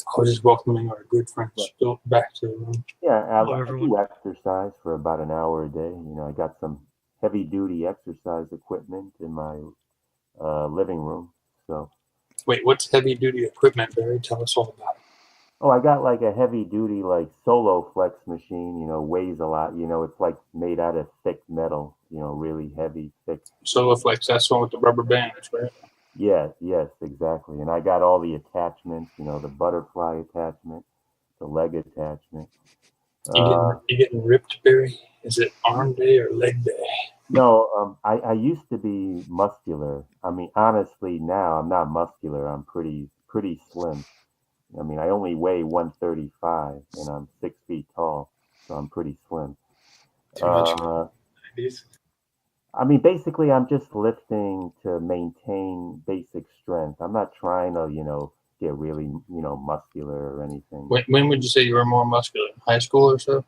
I was just welcoming our good friend But Bill back to the room. yeah, Hello, I everyone. do exercise for about an hour a day. You know, I got some heavy duty exercise equipment in my living room. So, Wait, what's heavy duty equipment, Barry? Tell us all about it. oh, I got like a heavy duty like Solo Flex machine. You know, weighs a lot. You know, it's like made out of thick metal. You know, really heavy, thick. Soloflex, that's the one with the rubber bands, right? Yes, yes, exactly. And I got all the attachments. You know, the butterfly attachment, the leg attachment. Uh, You getting ripped, Barry? Is it arm day or leg day? No, I used to be muscular. I mean, honestly, now I'm not muscular. I'm pretty slim. I mean, I only weigh 135 and I'm 6 feet tall, so I'm pretty slim. Too much Uh, 90s. I mean, basically, I'm just lifting to maintain basic strength. I'm not trying to, get really, muscular or anything. When would you say you were more muscular? High school or so?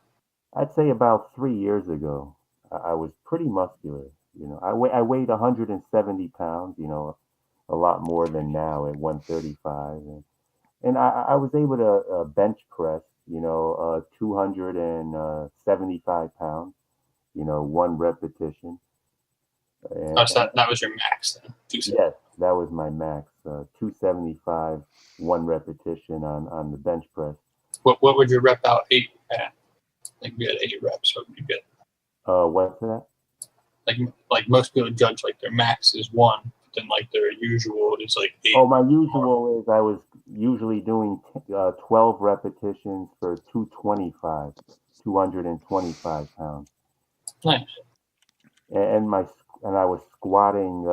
I'd say about 3 years ago, I was pretty muscular. I weighed 170 pounds. A lot more than now at 135, and I was able to bench press. 275 pounds. One repetition, Oh, so and that was your max then. yes, that was my max. 275, one repetition on the bench press. What would your rep out eight at? Like we had 8 reps, what would you get? What's that? Like most people judge like their max is 1, but then like their usual is like 8. Oh, my usual is I was usually doing 12 repetitions for 225 pounds, Nice. and and I was squatting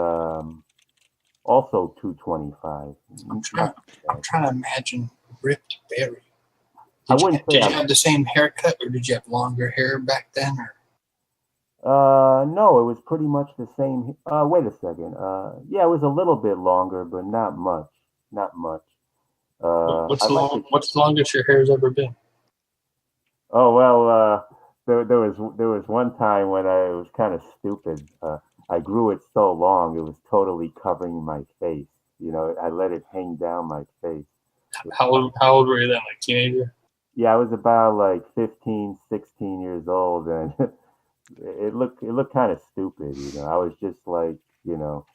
also 225. I'm trying Not too I'm bad. trying to imagine ripped Barry. I Did you wouldn't say did you I'm. have the same haircut or did you have longer hair back then? Or No, it was pretty much the same. Wait a second. Yeah, it was a little bit longer, but not much. Not much. I like to. what's the longest your hair's ever been? Oh well, there was one time when I was kind of stupid. I grew it so long it was totally covering my face. I let it hang down my face. How old were you then? Like teenager? Yeah, I was about like 15, 16 years old, and it looked kind of stupid. I was just like you know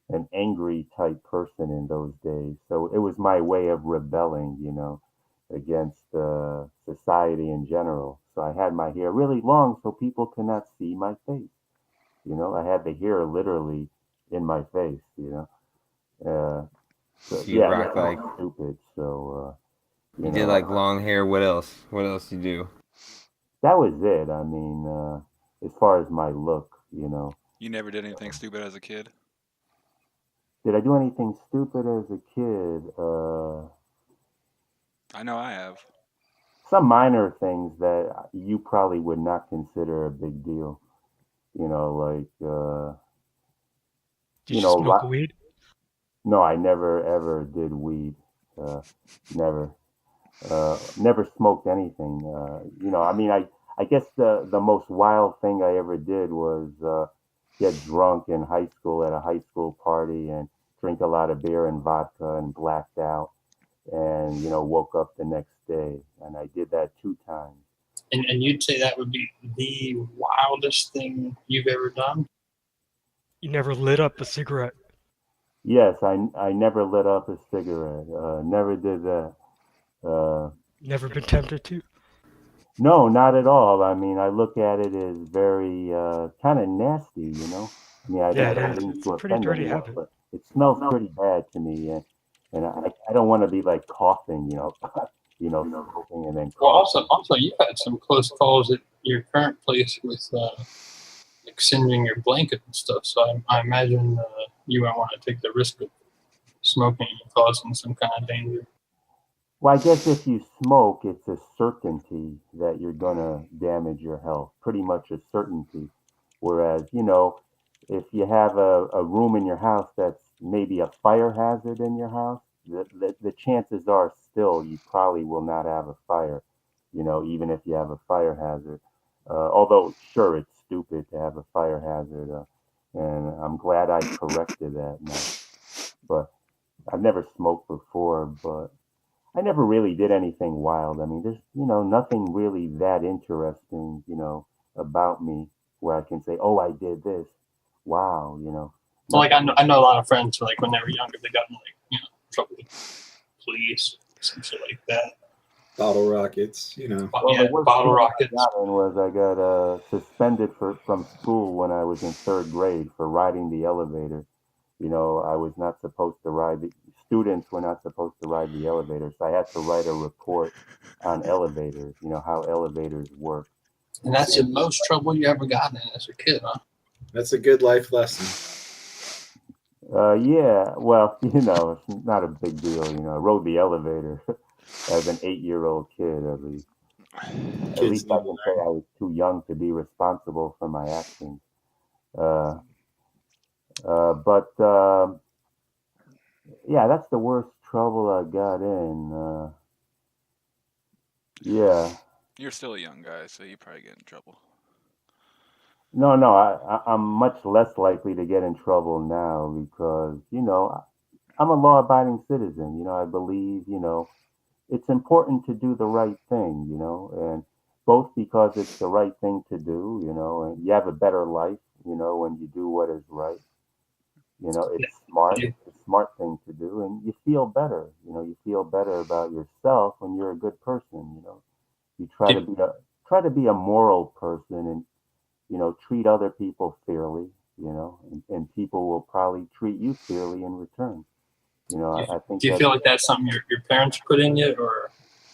an angry type person in those days. So it was my way of rebelling, against society in general. So I had my hair really long so people could not see my face. I had the hair literally in my face. Uh, so So you yeah, rock like stupid. So you did like long hair. What else? What else you do? that was it. I mean, as far as my look, You never did anything stupid as a kid? did I do anything stupid as a kid? I know I have. Some minor things that you probably would not consider a big deal. Like Did you smoke lot. weed? No, I never ever did weed. Uh, never, never smoked anything. I mean, I guess the most wild thing I ever did was get drunk in high school at a high school party and drink a lot of beer and vodka and blacked out and woke up the next day, and I did that 2 times. And you'd say that would be the wildest thing you've ever done? You never lit up a cigarette. Yes, I never lit up a cigarette. Never did that. Uh, Never been tempted to. no, not at all. I mean, I look at it as very kind of nasty. I mean, Yeah, I it don't is. mean It's to a pretty offend dirty anyone, habit. but it smells pretty bad to me, and I don't want to be like coughing, smoking and then Well, coughing. also you had some close calls at your current place with like singeing your blanket and stuff. So I imagine you might want to take the risk of smoking and causing some kind of danger. Well, I guess if you smoke, it's a certainty that you're gonna damage your health. Pretty much a certainty. Whereas, if you have a room in your house that's maybe a fire hazard in your house, the chances are still you probably will not have a fire, even if you have a fire hazard. Although, sure, it's stupid to have a fire hazard, and I'm glad I corrected that now. But I've never smoked before, but I never really did anything wild. I mean, there's, nothing really that interesting, about me where I can say, oh, I did this. Wow, So like nothing. I know a lot of friends who, like when they were younger, they got in like trouble with police, some shit like that. Bottle rockets, Well, Yeah, the worst bottle thing rockets. I got in was I got suspended from school when I was in third grade for riding the elevator. I was not supposed to ride students were not supposed to ride the elevator, so I had to write a report on elevators, how elevators work. And that's the most trouble you ever got in as a kid, huh? That's a good life lesson. Yeah, well, it's not a big deal. I rode the elevator as an 8-year-old kid, at least. At Kids least need I to can say I was too young to be responsible for my actions. Uh, but yeah, that's the worst trouble I got in. Yeah, You're still a young guy, so you probably get in trouble. no, I'm much less likely to get in trouble now because I'm a law-abiding citizen. I believe it's important to do the right thing. And both because it's the right thing to do. And you have a better life. When you do what is right. It's smart. You, It's a smart thing to do, and you feel better. You feel better about yourself when you're a good person. You you, try to be a moral person, and treat other people fairly. And people will probably treat you fairly in return. you, I think do you that's feel like that's something your parents put in you, or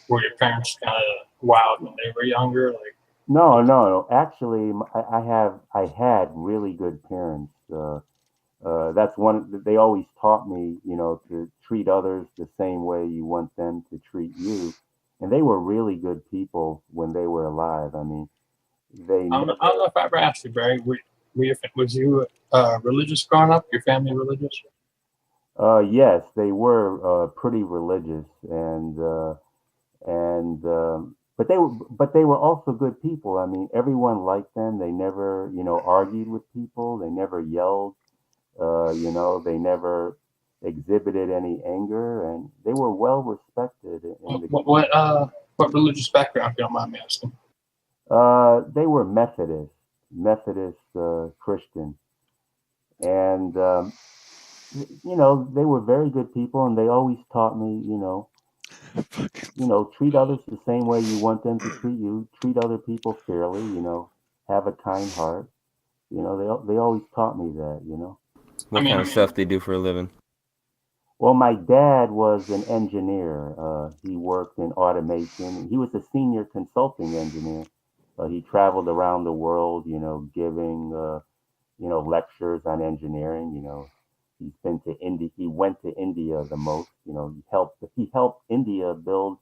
were your parents kind of wild when they were younger? Like, no, no, no. Actually, I had really good parents. That's one. They always taught me, to treat others the same way you want them to treat you, and they were really good people when they were alive. I mean, they I don't never. know if I ever asked you, Barry. Was you religious growing up? Your family religious? Yes, they were pretty religious, and but they were also good people. I mean, everyone liked them. They never, argued with people. They never yelled. They never exhibited any anger, and they were well respected in the community. What religious background? If you don't mind me asking. They were Methodist Christian, and they were very good people, and they always taught me, treat others the same way you want them to treat you. Treat other people fairly. Have a kind heart. They always taught me that. I What mean, kind of stuff they do for a living? Well, my dad was an engineer. He worked in automation. He was a senior consulting engineer. He traveled around the world, giving, lectures on engineering. He's been to India. He went to India the most. He helped India build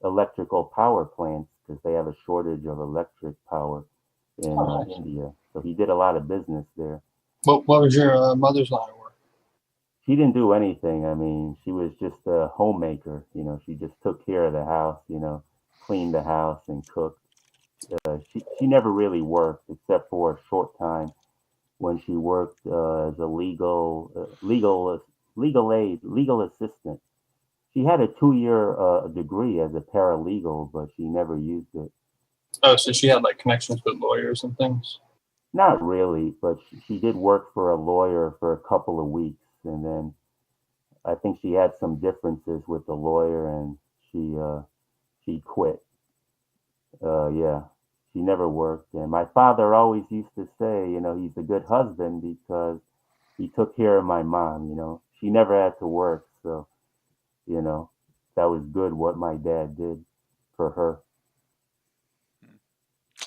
electrical power plants because they have a shortage of electric power in oh, nice. India. So he did a lot of business there. What was your mother's line of work? She didn't do anything. I mean, she was just a homemaker. She just took care of the house. Cleaned the house and cooked. She never really worked except for a short time when she worked as a legal assistant. She had a 2-year degree as a paralegal, but she never used it. Oh, so she had like connections with lawyers and things. Not really, but she did work for a lawyer for a couple of weeks, and then I think she had some differences with the lawyer, and she quit. Yeah, she never worked. And my father always used to say, he's a good husband because he took care of my mom. She never had to work, so you know that was good what my dad did for her.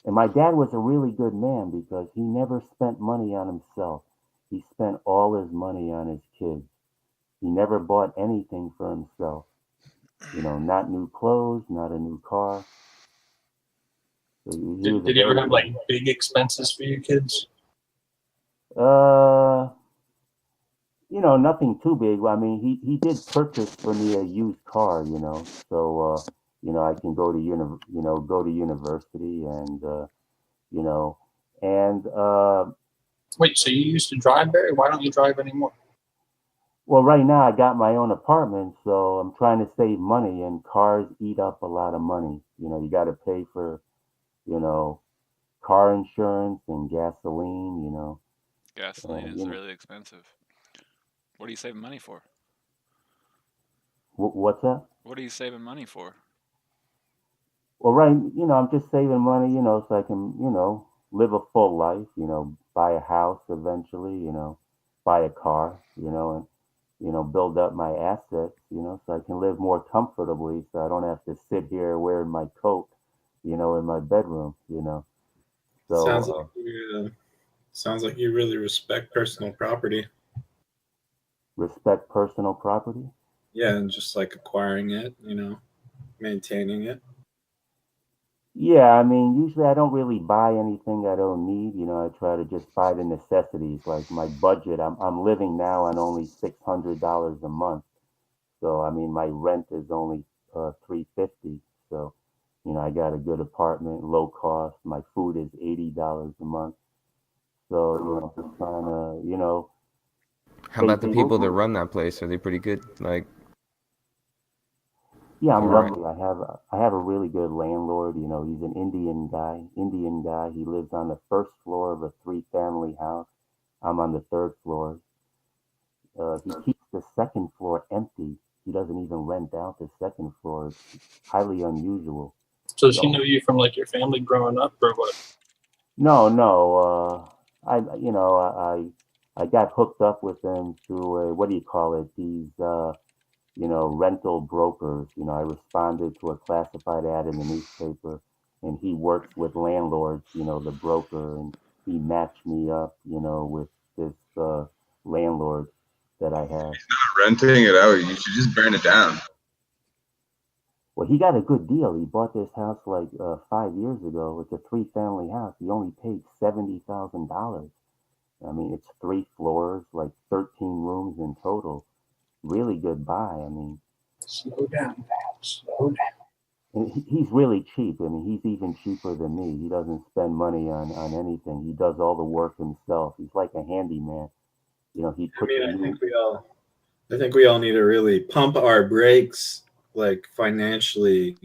And my dad was a really good man because he never spent money on himself. He spent all his money on his kids. He never bought anything for himself. Not new clothes, not a new car. So he was a Did you ever very have like big expenses for your kids? uh nothing too big. I mean, he did purchase for me a used car, so I can go to university and you know and Wait, so you used to drive, Barry? Why don't you drive anymore? Well, right now I got my own apartment, so I'm trying to save money, and cars eat up a lot of money. You got to pay for, you know, car insurance and gasoline, Gasoline and is really expensive. What are you saving money for? what's that? What are you saving money for? Well, right, I'm just saving money, so I can, live a full life, buy a house eventually, buy a car, and, build up my assets, so I can live more comfortably so I don't have to sit here wearing my coat, in my bedroom, Sounds So, like sounds like you really respect personal property. respect personal property. Yeah, and just like acquiring it, maintaining it. Yeah, I mean, usually I don't really buy anything I don't need. I try to just buy the necessities, like my budget. I'm living now on only $600 a month. So I mean, my rent is only 350. So, I got a good apartment, low cost. My food is $80 a month. So, just trying to, How pay about the things. people that run that place? Are they pretty good? Like, Yeah, I'm all right. lucky. I have a really good landlord. He's an Indian guy. Indian guy. He lives on the first floor of a three-family house. I'm on the third floor. He keeps the second floor empty. He doesn't even rent out the second floor. It's highly unusual. So does she So know you from like your family growing up or what? no, no. I got hooked up with him through what do you call it? These rental brokers. I responded to a classified ad in the newspaper, and he works with landlords. The broker, and he matched me up. With this landlord that I have. Renting it out, you should just burn it down. Well, he got a good deal. He bought this house like 5 years ago. It's a three-family house. He only paid $70,000. I mean, it's three floors, like 13 rooms in total. Really good buy. I mean, Slow down, Pat. Slow down. and he's really cheap. I mean, he's even cheaper than me. He doesn't spend money on anything. He does all the work himself. He's like a handyman. He I puts mean, a new. I think we all need to really pump our brakes, like financially,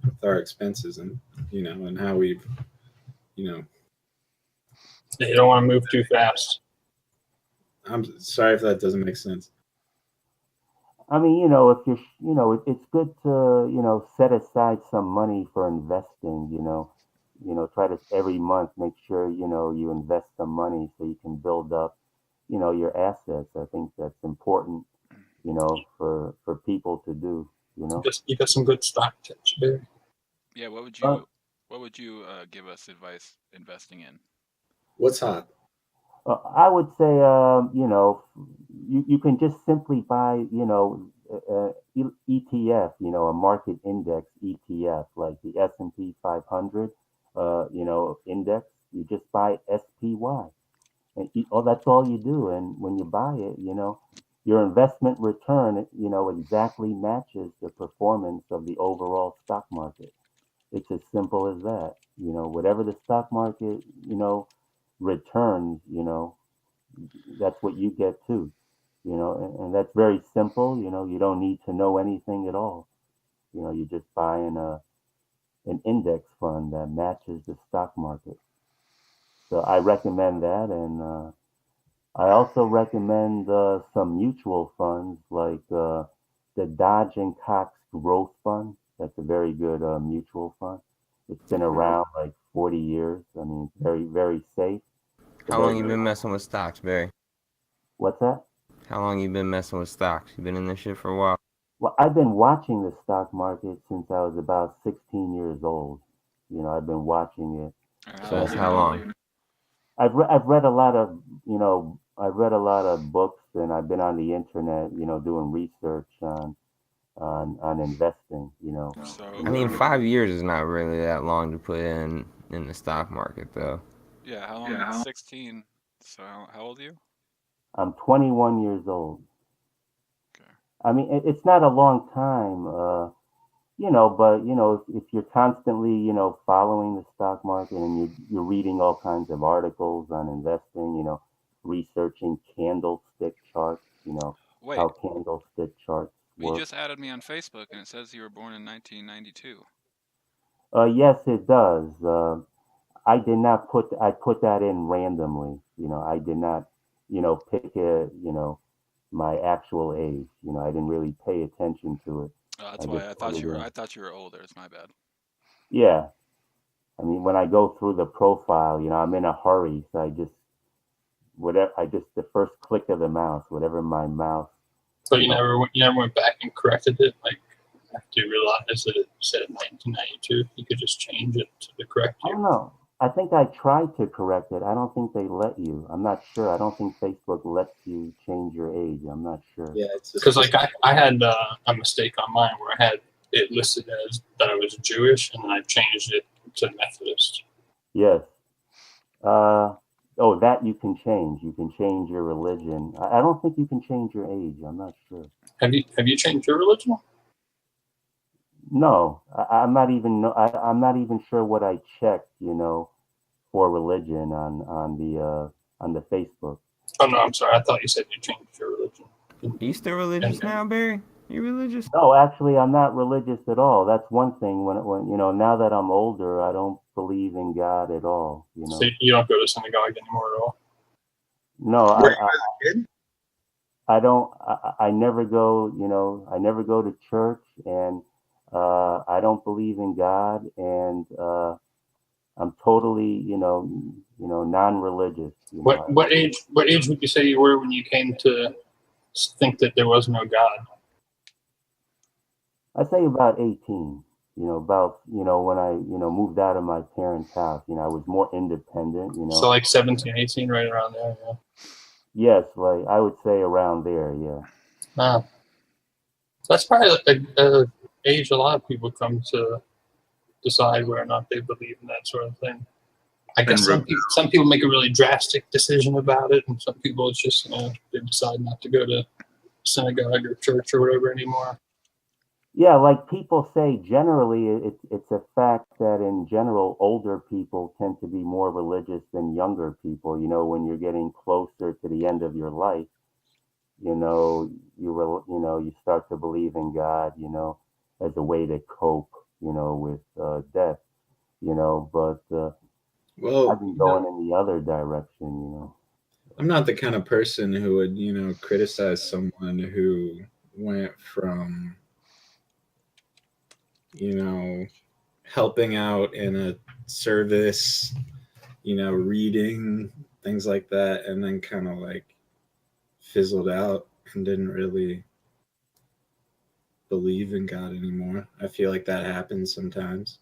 with our expenses, and and how we've, you know. You don't want to move too fast. I'm sorry if that doesn't make sense. I mean, if you're, it's good to, set aside some money for investing, try to every month make sure, you invest some money so you can build up, your assets. I think that's important, for people to do, You got some good stock tips, Barry. Yeah, what would Uh, you give us advice investing in? What's hot? I would say, you can just simply buy, ETF, a market index ETF, like the S&P 500, index. You just buy SPY, and that's all you do. And when you buy it, your investment return, exactly matches the performance of the overall stock market. It's as simple as that. Whatever the stock market, returns, that's what you get too. And that's very simple. You don't need to know anything at all. You just buy an index fund that matches the stock market. So I recommend that, and I also recommend some mutual funds like the Dodge and Cox Growth Fund. That's a very good mutual fund. It's been around like 40 years. I mean, it's very, very safe. It's a How long you very, been messing with stocks, Barry? what's that? How long you been messing with stocks? You been in this shit for a while. Well, I've been watching the stock market since I was about 16 years old. I've been watching it. So that's And how long? I've read a lot of, I've read a lot of books, and I've been on the internet, doing research on investing. So I mean, 5 years is not really that long to put in the stock market, though. yeah, how long? 16. So how old are you? I'm 21 years old. Okay. I mean, it's not a long time, but if you're constantly, following the stock market, and you're reading all kinds of articles on investing, researching candlestick charts, Wait, how candlestick charts you work. just added me on Facebook and it says you were born in 1992. Yes, it does. I did not I put that in randomly. I did not, pick my actual age. I didn't really pay attention to it. Oh, that's I why just I put thought it you were. in. I thought you were older. It's my bad. Yeah. I mean, when I go through the profile, I'm in a hurry. So the first click of the mouse, whatever my mouse. So you never went back and corrected it, like after you realized that it said 1992. You could just change it to the correct I year. don't know. I think I tried to correct it. I don't think they let you. I'm not sure. I don't think Facebook lets you change your age. I'm not sure. Yeah, it's just Because like I had a mistake on mine where I had it listed as that I was Jewish, and then I changed it to Methodist. Yes. Oh, that you can change. You can change your religion. I don't think you can change your age. I'm not sure. Have you changed your religion? No, I'm not even. I'm not even sure what I checked. For religion on the Facebook. Oh no, I'm sorry. I thought you said you changed your religion. Are you still religious Okay. now, Barry? You religious? No, actually, I'm not religious at all. That's one thing. When now that I'm older, I don't believe in God at all. So you don't go to synagogue anymore at all? No, Were you as a kid? I don't. I never go. I never go to church, and I don't believe in God, and I'm totally, non-religious. What age would you say you were when you came to think that there was no God? I say about 18. About when I moved out of my parents' house. I was more independent. So like 17, 18, right around there. Yeah. Yes, like I would say around there. Yeah. That's probably a age a lot of people come to decide whether or not they believe in that sort of thing. I guess And some people make a really drastic decision about it, and some people it's just they decide not to go to synagogue or church or whatever anymore. Yeah, like people say, generally, it's a fact that in general, older people tend to be more religious than younger people. When you're getting closer to the end of your life, you start to believe in God, as a way to cope, with death, But well, I've been going in the other direction. I'm not the kind of person who would, criticize someone who went from, helping out in a service, reading, things like that, and then kind of like fizzled out and didn't really believe in God anymore. I feel like that happens sometimes.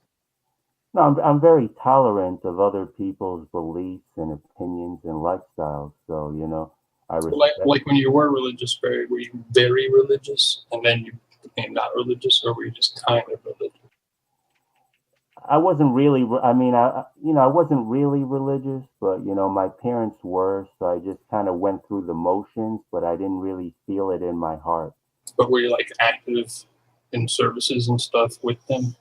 No, I'm very tolerant of other people's beliefs and opinions and lifestyles. So, I respect. Like when you were religious, Barry, were you very religious, and then you became not religious, or were you just kind of religious? I wasn't really. I mean, I wasn't really religious, but my parents were, so I just kind of went through the motions, but I didn't really feel it in my heart. But were you like active in services and stuff with them?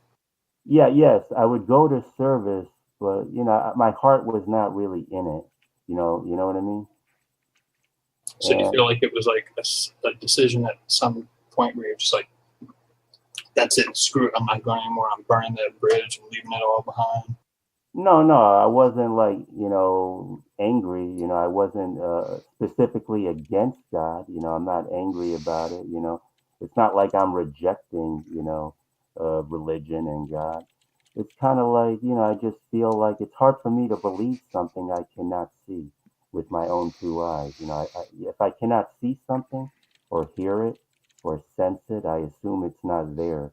Yeah, yes, I would go to service, but my heart was not really in it. You know what I mean? So do you feel like it was like a decision at some point where you're just like, that's it, screw it, I'm not going anymore, I'm burning that bridge and leaving it all behind? No, I wasn't like, angry. I wasn't specifically against God. I'm not angry about it. It's not like I'm rejecting, religion and God. It's kind of like, I just feel like it's hard for me to believe something I cannot see with my own two eyes. If I cannot see something or hear it or sense it, I assume it's not there.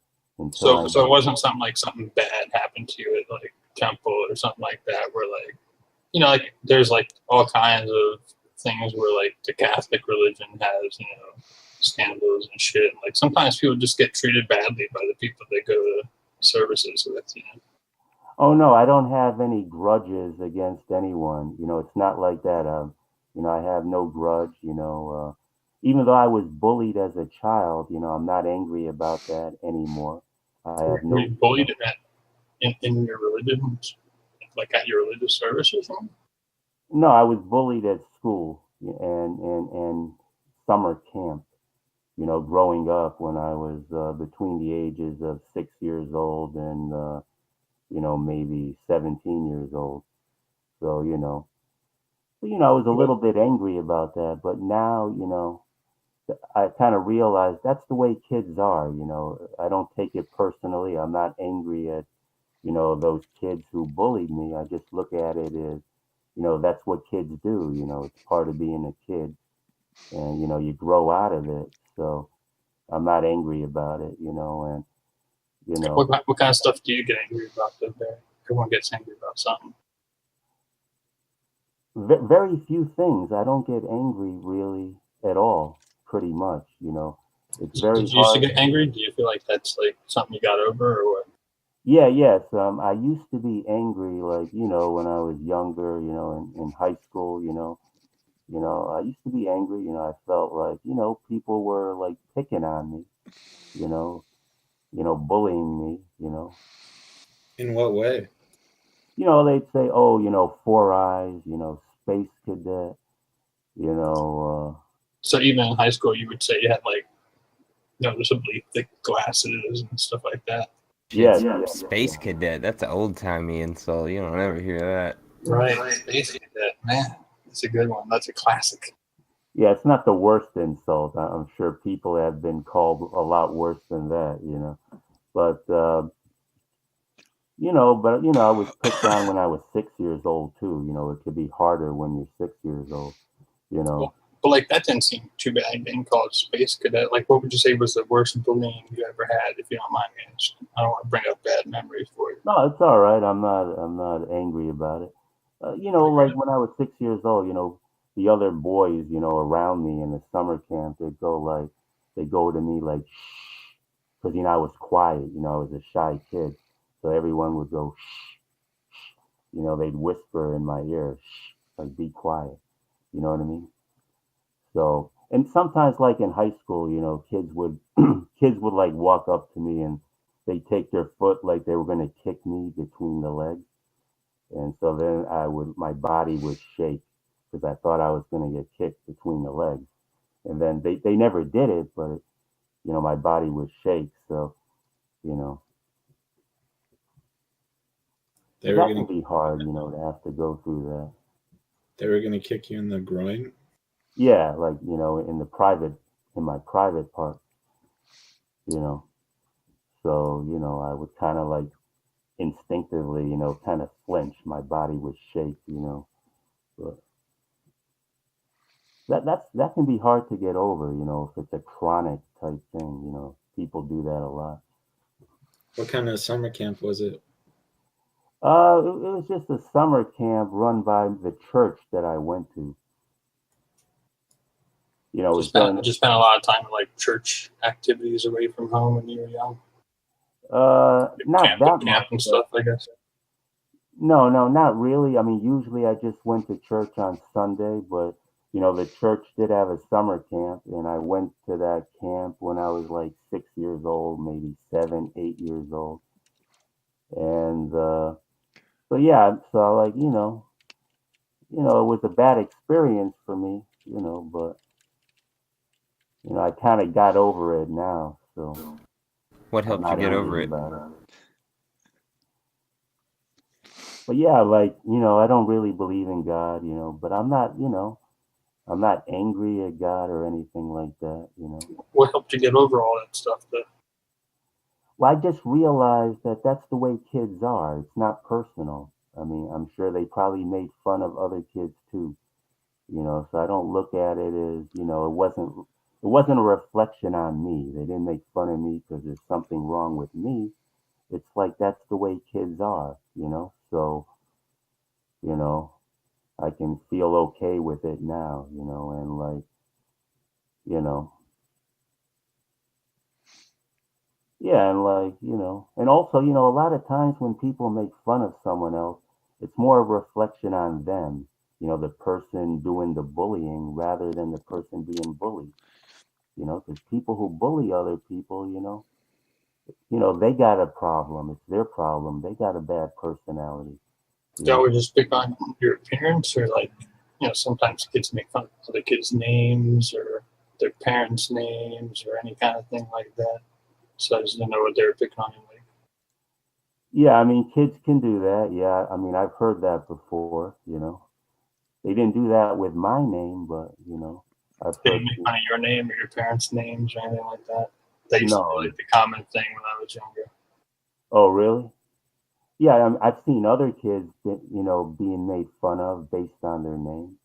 So it wasn't something bad happened to you at like temple or something like that, where like, like there's like all kinds of things where like the Catholic religion has, scandals and shit. And, like sometimes people just get treated badly by the people they go to services with, Oh no, I don't have any grudges against anyone. It's not like that. I have no grudge. Even though I was bullied as a child, I'm not angry about that anymore. I have no. Were you bullied in your religion, like at your religious service or something? No, I was bullied at school and summer camp. you know, growing up when I was between the ages of 6 years old and, you know, maybe 17 years old. So, I was a little bit angry about that, but now, I kind of realized that's the way kids are. I don't take it personally. I'm not angry at, those kids who bullied me. I just look at it as, that's what kids do. It's part of being a kid, and, you grow out of it. So I'm not angry about it, and, What kind of stuff do you get angry about? Though, Barry? Everyone gets angry about something. very few things. I don't get angry really at all, pretty much, It's very Did you used to hard. get angry? Do you feel like that's like something you got over, or what? Yeah, yes. I used to be angry, like, when I was younger, in high school, I used to be angry, I felt like, people were like picking on me, you know, bullying me, In what way? They'd say, oh, Four Eyes, Space Cadet, you know, So even in high school, you would say you had like noticeably thick glasses and stuff like that. yeah, Space cadet. That's an old timey insult. You don't ever hear that. Right. Basically, that man. That's a good one. That's a classic. yeah, it's not the worst insult. I'm sure people have been called a lot worse than that, but, I was picked on when I was 6 years old too. It could be harder when you're 6 years old, you know. But like that didn't seem too bad being called Space Cadet. Like, what would you say was the worst bullying you ever had, if you don't mind me asking? I don't want to bring up bad memories for you. No, it's all right. I'm not angry about it. Like when I was 6 years old, the other boys, around me in the summer camp, they go to me like, shh, because I was quiet. I was a shy kid, so everyone would go, shh, shh. They'd whisper in my ear, shh, like be quiet. You know what I mean? So, and sometimes, like in high school, kids would kids would like walk up to me and they take their foot like they were going to kick me between the legs, and so then my body would shake because I thought I was going to get kicked between the legs, and then they never did it, but my body would shake. So, you know, They that were can gonna be hard, to have to go through that. they were gonna kick you in the groin. Yeah, like in my private part, you know. So, I would kind of like instinctively, kind of flinch. My body would shake, But that can be hard to get over, if it's a chronic type thing. People do that a lot. What kind of summer camp was it? It was just a summer camp run by the church that I went to. It was during, Just spent a lot of time in like church activities away from home when you were young. not that Camp much. and stuff, I guess. No, not really. I mean, usually I just went to church on Sunday, but the church did have a summer camp, and I went to that camp when I was like 6 years old, maybe 7, 8 years old, and so yeah, so like it was a bad experience for me, but I kind of got over it now, so What I'm helped you not get over angry it? about it. But yeah, like, I don't really believe in God, but I'm not angry at God or anything like that. What helped you get over all that stuff? Well, I just realized that that's the way kids are. It's not personal. I mean, I'm sure they probably made fun of other kids too, so I don't look at it as, it wasn't a reflection on me. They didn't make fun of me because there's something wrong with me. It's like that's the way kids are, so, you know, I can feel okay with it now, and like, you know, yeah, and like, and also, a lot of times when people make fun of someone else, it's more a reflection on them, the person doing the bullying rather than the person being bullied, because people who bully other people, they got a problem. It's their problem. They got a bad personality. Do you always just pick on your appearance, or like, sometimes kids make fun of other kids' names, or their parents' names or any kind of thing like that. So I just didn't know what they were picking on you like. Yeah, I mean, kids can do that. Yeah, I mean, I've heard that before. They didn't do that with my name, but I've They heard. didn't make fun of your name or your parents' names or anything like that. That used to No. be like the common thing when I was younger. Oh, really? Yeah, I've seen other kids, being made fun of based on their name.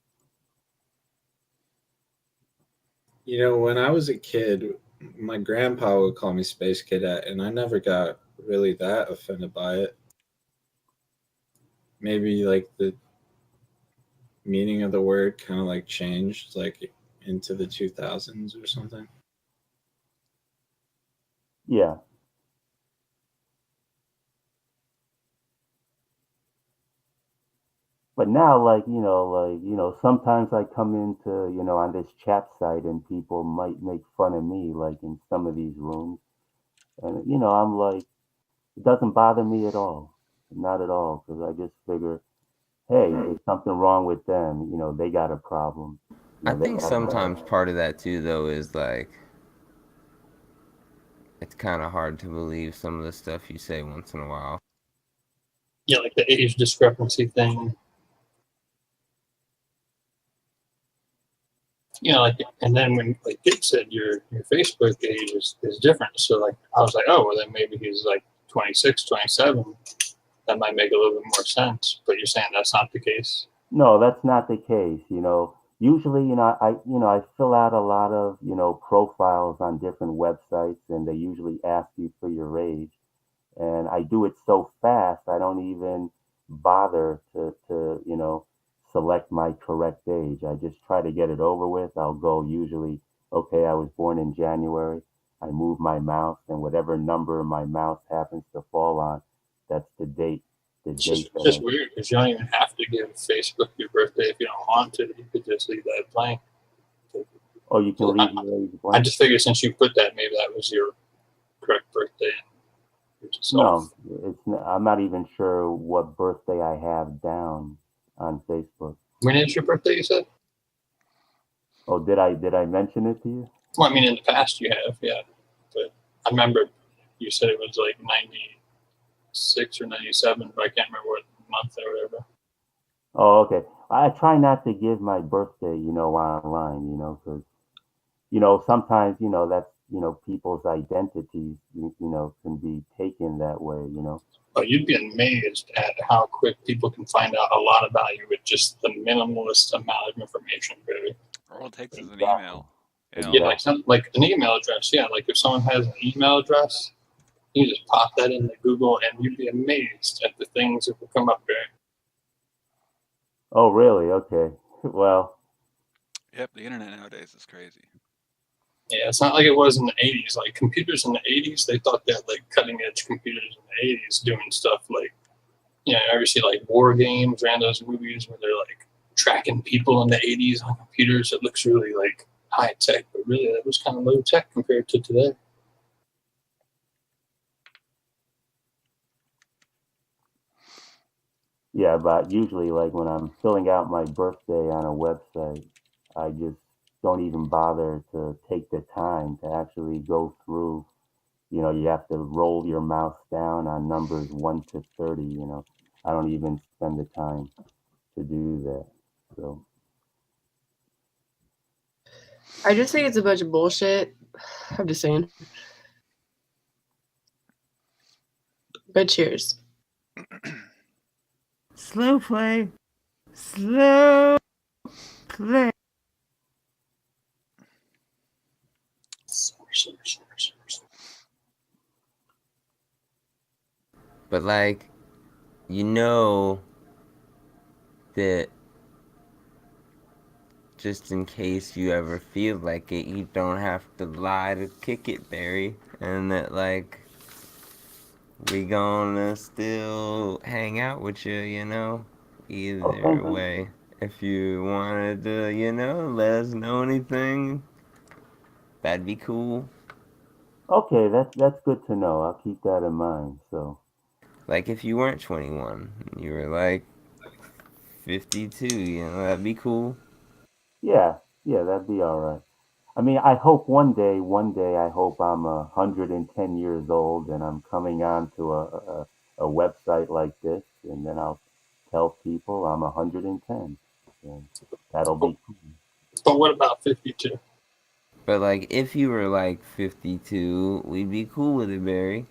When I was a kid, my grandpa would call me Space Cadet, and I never got really that offended by it. Maybe like the meaning of the word kind of like changed like into the 2000s or something. Yeah. But now, sometimes I come into, on this chat site and people might make fun of me, like in some of these rooms. And, I'm like, it doesn't bother me at all. Not at all. Because I just figure, hey, there's something wrong with them. They got a problem. I They think got a sometimes part of that too, though, is like it's kind of hard to believe some of the stuff you say once in a while. Yeah, like the age discrepancy thing. And then when like it said your Facebook age is different. So like I was like, oh, well then maybe he's like 26, 27. That might make a little bit more sense. But you're saying that's not the case. No, that's not the case. Usually, I fill out a lot of, profiles on different websites, and they usually ask you for your age. And I do it so fast, I don't even bother to select my correct age. I just try to get it over with. I'll go usually, okay, I was born in January. I move my mouse, and whatever number my mouse happens to fall on, that's the date. It's just weird because you don't even have to give Facebook your birthday if you don't want to. You could just leave that blank. Oh, you can leave your age blank? I just figured since you put that, maybe that was your correct birthday. You're just No, off. I'm not even sure what birthday I have down on Facebook. When is your birthday, you said? Oh, did I mention it to you? Well, I mean, in the past you have, yeah. But I remember you said it was like 96 or 97, but I can't remember what month or whatever. Oh, okay. I try not to give my birthday, online, because, sometimes, that's, people's identities, can be taken that way. Oh, you'd be amazed at how quick people can find out a lot about you with just the minimalist amount of information, really. All it takes is an Exactly. email. Yeah, like an email address. Yeah, like if someone has an email address, you just pop that into Google and you'd be amazed at the things that will come up there. Oh, really? Okay. Well, Yep, the internet nowadays is crazy. Yeah, it's not like it was in the 80s. Like computers in the 80s, they thought they had like cutting edge computers in the 80s doing stuff like, ever see like war games, ran those movies where they're like tracking people in the 80s on computers. It looks really like high tech, but really that was kind of low tech compared to today. yeah, but usually, like when I'm filling out my birthday on a website, I just don't even bother to take the time to actually go through. You have to roll your mouse down on numbers 1 to 30. I don't even spend the time to do that. So, I just think it's a bunch of bullshit. I'm just saying. But cheers. Slow play. Slow play. But like, that just in case you ever feel like it, you don't have to lie to kick it, Barry. And that like, we gonna still hang out with you, either way. If you wanted to, let us know anything, that'd be cool. okay, that's good to know. I'll keep that in mind. So, Like if you weren't 21, you were like 52, that'd be cool. yeah, that'd be all right. I mean, I hope one day, I hope I'm 110 years old and I'm coming on to a website like this, and then I'll tell people I'm 110, and that'll be cool. But what about 52? But like, if you were like 52, we'd be cool with it, Barry.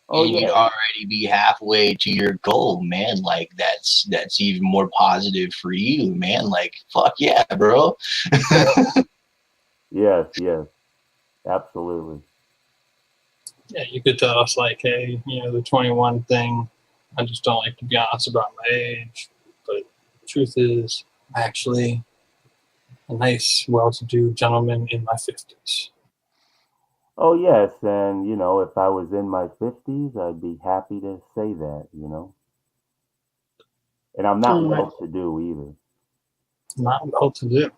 Oh And you'd yeah, already be halfway to your goal, man. Like that's even more positive for you, man. Like fuck yeah, bro. yes, yes, absolutely. Yeah, you could tell us like, hey, the 21 thing. I just don't like to be honest about my age. But the truth is, I'm actually a nice, well-to-do gentleman in my 50s. Oh yes, and if I was in my 50s, I'd be happy to say that, And I'm not Oh my. well to do either. Not well-to-do.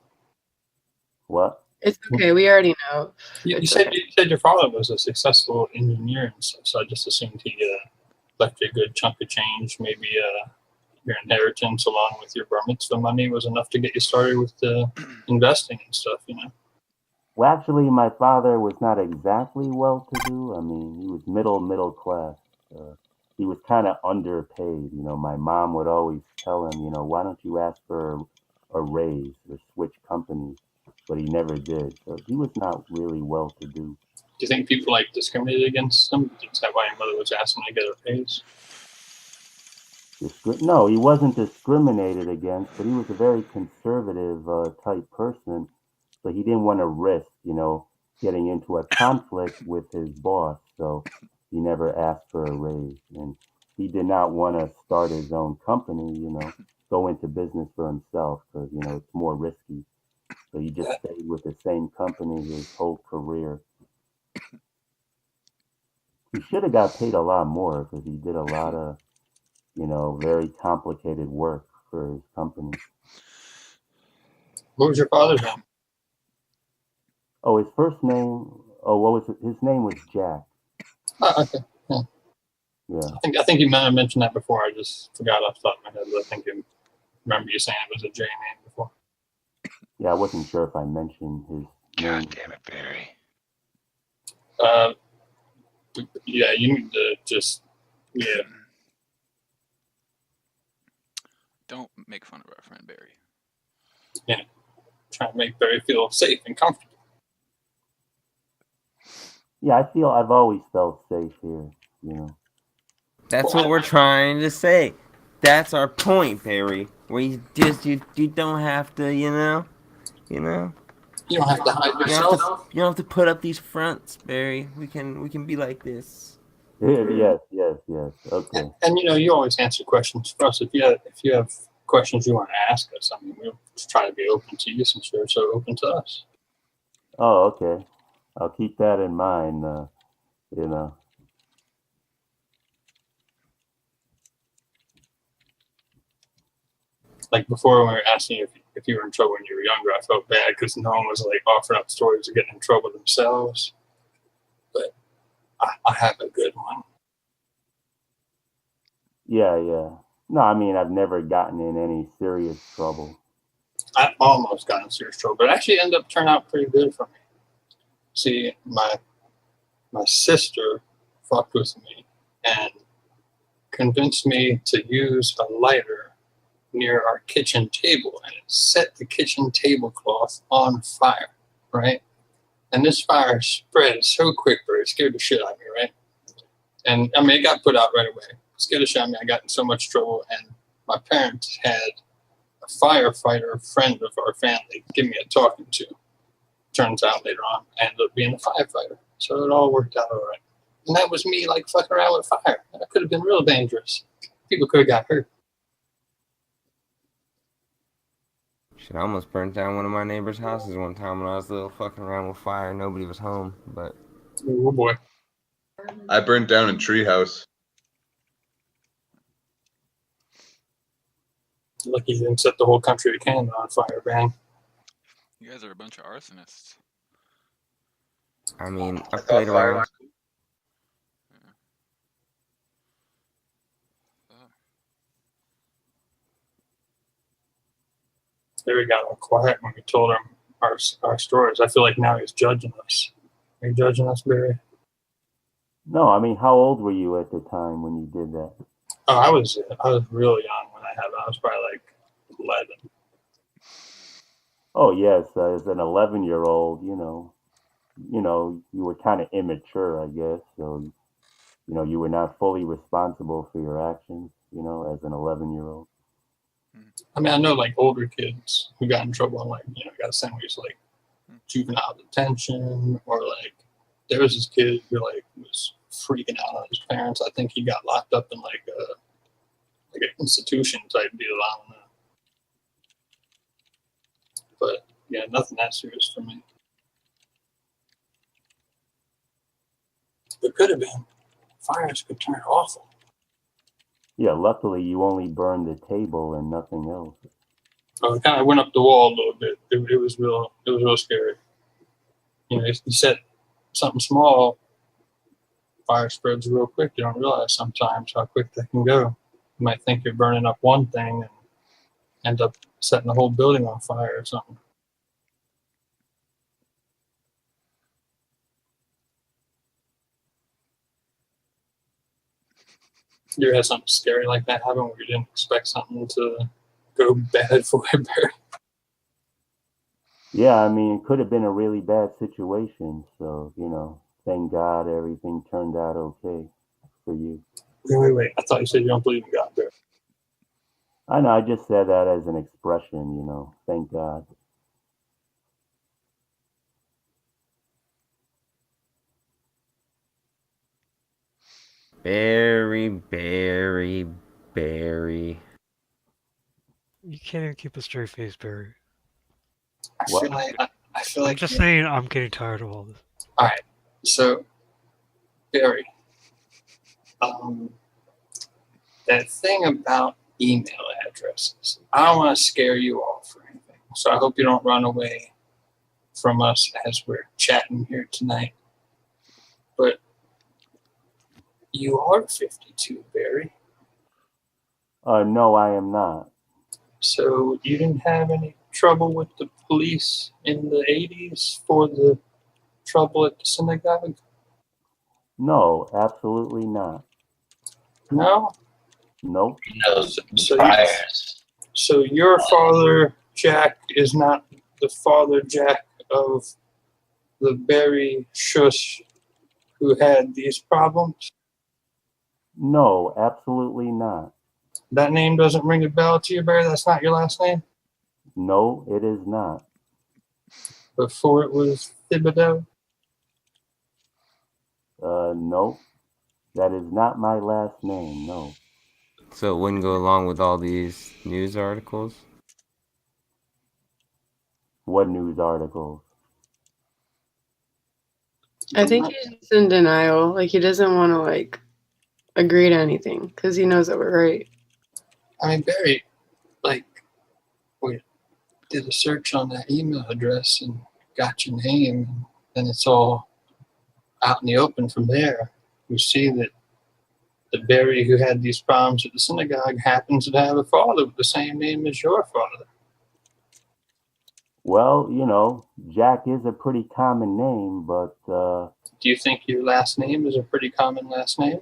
What? It's okay. We already know. You It's said okay. you said your father was a successful engineer and stuff, so I just assumed he left you a good chunk of change. Maybe your inheritance along with your bar mitzvah money was enough to get you started with the investing and stuff. Well, actually, my father was not exactly well to do. I mean, he was middle class. He was kind of underpaid. My mom would always tell him, why don't you ask for a raise or switch companies? But he never did. So he was not really well to do. Do you think people like discriminated against him? Is that why your mother was asking to get a raise? No, he wasn't discriminated against, but he was a very conservative type person. So he didn't want to risk, getting into a conflict with his boss. So he never asked for a raise. And he did not want to start his own company, go into business for himself because, it's more risky. So he just stayed with the same company his whole career. He should have got paid a lot more because he did a lot of, very complicated work for his company. What was your father's name? Oh, his first name. Oh, what was it? His name was Jack. Oh, okay. Yeah. I think you might have mentioned that before. I just forgot off the top of my head, but I think you remember you saying it was a J name before. Yeah, I wasn't sure if I mentioned his name. God damn it, Barry. Yeah, you need to just Don't make fun of our friend Barry. try to make Barry feel safe and comfortable. Yeah, I feel I've always felt safe here. That's what we're trying to say. That's our point, Barry. Where you don't have to, You don't have to hide You yourself. don't have to put up these fronts, Barry. We can be like this. Yes. Okay. And you always answer questions for us. If you have questions you want to ask us, I mean, we'll try to be open to you since you're so open to us. Oh, okay. I'll keep that in mind. Like before, when we were asking if you were in trouble when you were younger, I felt bad because no one was like offering up stories of getting in trouble themselves. But I have a good one. Yeah. No, I mean I've never gotten in any serious trouble. I almost got in serious trouble, but it actually ended up turning out pretty good for me. See, my sister fucked with me and convinced me to use a lighter near our kitchen table, and it set the kitchen tablecloth on fire, right? And this fire spread so quick, but it scared the shit out of me, right? And I mean, it got put out right away. It scared the shit out of me. I got in so much trouble, and my parents had a firefighter friend of our family give me a talking to. Turns out later on, I ended up being a firefighter. So it all worked out all right. And that was me like fucking around with fire. That could have been real dangerous. People could have got hurt. Shit, I almost burnt down one of my neighbor's houses one time when I was little fucking around with fire. Nobody was home, but... Oh boy. I burnt down a treehouse. Lucky you didn't set the whole country of Canada on fire, bang. You guys are a bunch of arsonists. I mean, I played around. Barry got all quiet when we told him our stories. I feel like now he's judging us. Are you judging us, Barry? No, I mean, how old were you at the time when you did that? Oh, I was real young when I had it. I was probably like 11. Oh yes, as an 11-year-old, you were kind of immature, I guess. So, you were not fully responsible for your actions, as an 11-year-old. I mean, I know like older kids who got in trouble and like got sent to like juvenile detention, or like there was this kid who like was freaking out on his parents. I think he got locked up in like an institution type deal. I don't know. But yeah, nothing that serious for me. It could have been. Fires could turn awful. Yeah, luckily you only burned the table and nothing else. Oh, it kind of went up the wall a little bit. It was real scary. If you set something small, fire spreads real quick. You don't realize sometimes how quick that can go. You might think you're burning up one thing and end up setting the whole building on fire or something. You ever had something scary like that happen where you didn't expect something to go bad for you, Barry? Yeah, I mean, it could have been a really bad situation. So, thank God everything turned out okay for you. Wait. I thought you said you don't believe in God, Barry. I know, I just said that as an expression, thank God. Barry. You can't even keep a straight face, Barry. I feel I'm like just saying I'm getting tired of all this. All right, so Barry, that thing about email addresses, I don't want to scare you off or anything, so I hope you don't run away from us as we're chatting here tonight. But you are 52, Barry. No, I am not. So you didn't have any trouble with the police in the 80s for the trouble at the synagogue? No, absolutely not. No? Nope. So your father, Jack, is not the father, Jack, of the Barry Shush who had these problems? No, absolutely not. That name doesn't ring a bell to you, Barry? That's not your last name? No, it is not. Before it was Thibodeau? Nope. That is not my last name, no. So it wouldn't go along with all these news articles? What news articles? I think he's just in denial. Like he doesn't want to agree to anything because he knows that we're right. I mean, Barry, we did a search on that email address and got your name, and it's all out in the open from there. We see that the Barry who had these problems at the synagogue happens to have a father with the same name as your father. Well, Jack is a pretty common name, but Do you think your last name is a pretty common last name?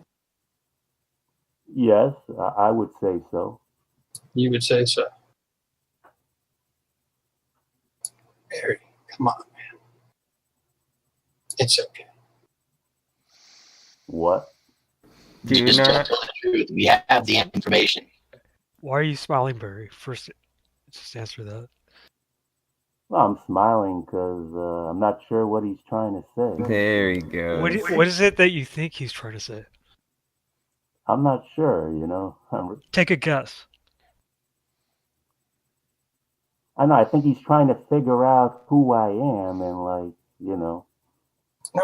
yes, I would say so. You would say so. Barry, come on, man. It's okay. What? Do you Just not? tell the truth. We have the information. Why are you smiling, Barry? First, just answer that. Well, I'm smiling because I'm not sure what he's trying to say. There he goes. What is it that you think he's trying to say? I'm not sure, Take a guess. I know, I think he's trying to figure out who I am and No,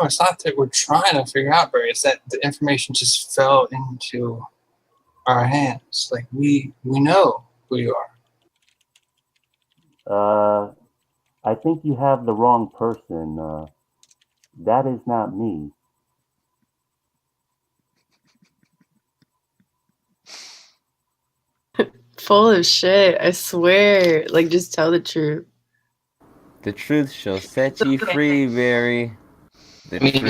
it's not that we're trying to figure out, Barry. It's that the information just fell into our hands. Like we know who you are. I think you have the wrong person. That is not me. Full of shit, I swear. Just tell the truth. The truth shall set you free, Barry. The I mean,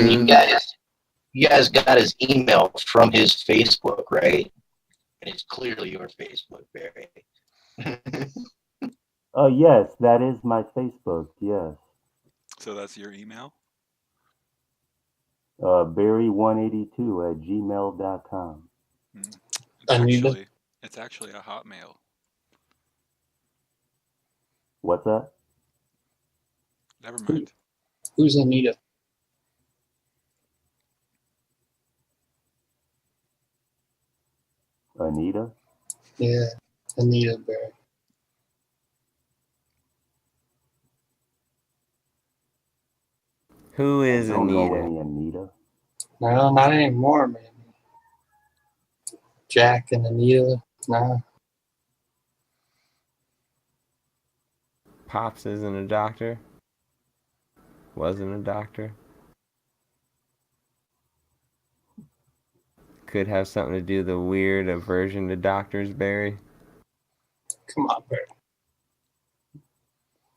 you guys got his email from his Facebook, right? And it's clearly your Facebook, Barry. Oh, yes, that is my Facebook. Yes. So that's your email? Barry182@gmail.com. It's Anita? actually a Hotmail. What's that? Never mind. Who's Anita? Anita? Yeah, Anita Barry. Who is I don't know Anita? any Anita. No, not anymore, man. Jack and Anita. No. Pops isn't a doctor. Wasn't a doctor. Could have something to do with the weird aversion to doctors, Barry. Come on, Barry.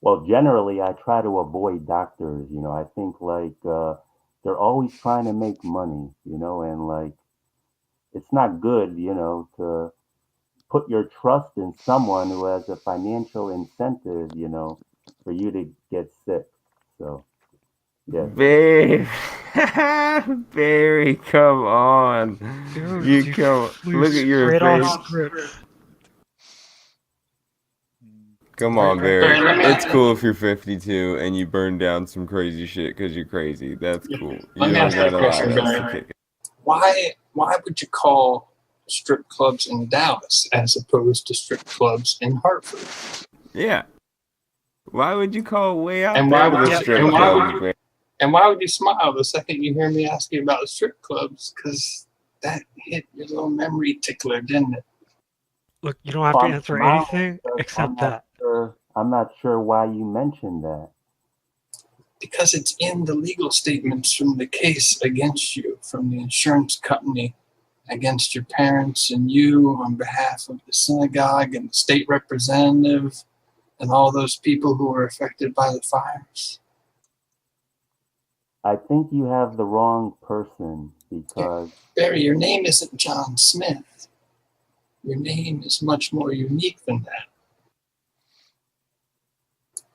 Well, generally, I try to avoid doctors. You know, I think like they're always trying to make money, you know, and like it's not good, you know, to put your trust in someone who has a financial incentive, you know, for you to get sick. So, yeah. Barry, Barry, come on. Dude, You you come. flew Look at your straight off face. script. Come on, Barry, Barry. let me- It's cool if you're 52 and you burn down some crazy shit because you're crazy. That's cool. Let You me don't ask you a gotta lie question, to us to Barry. kick it. Why would you call strip clubs in Dallas as opposed to strip clubs in Hartford? Yeah. Why would you call way out And there why to would the you- strip and why clubs, would you- Barry? And why would you smile the second you hear me ask you about strip clubs? Because that hit your little memory tickler, didn't it? Look, you don't have Well, to I'm answer smiling anything because except that. I'm not sure why you mentioned that. Because it's in the legal statements from the case against you, from the insurance company against your parents and you on behalf of the synagogue and the state representative and all those people who were affected by the fires. I think you have the wrong person because Barry, your name isn't John Smith. Your name is much more unique than that.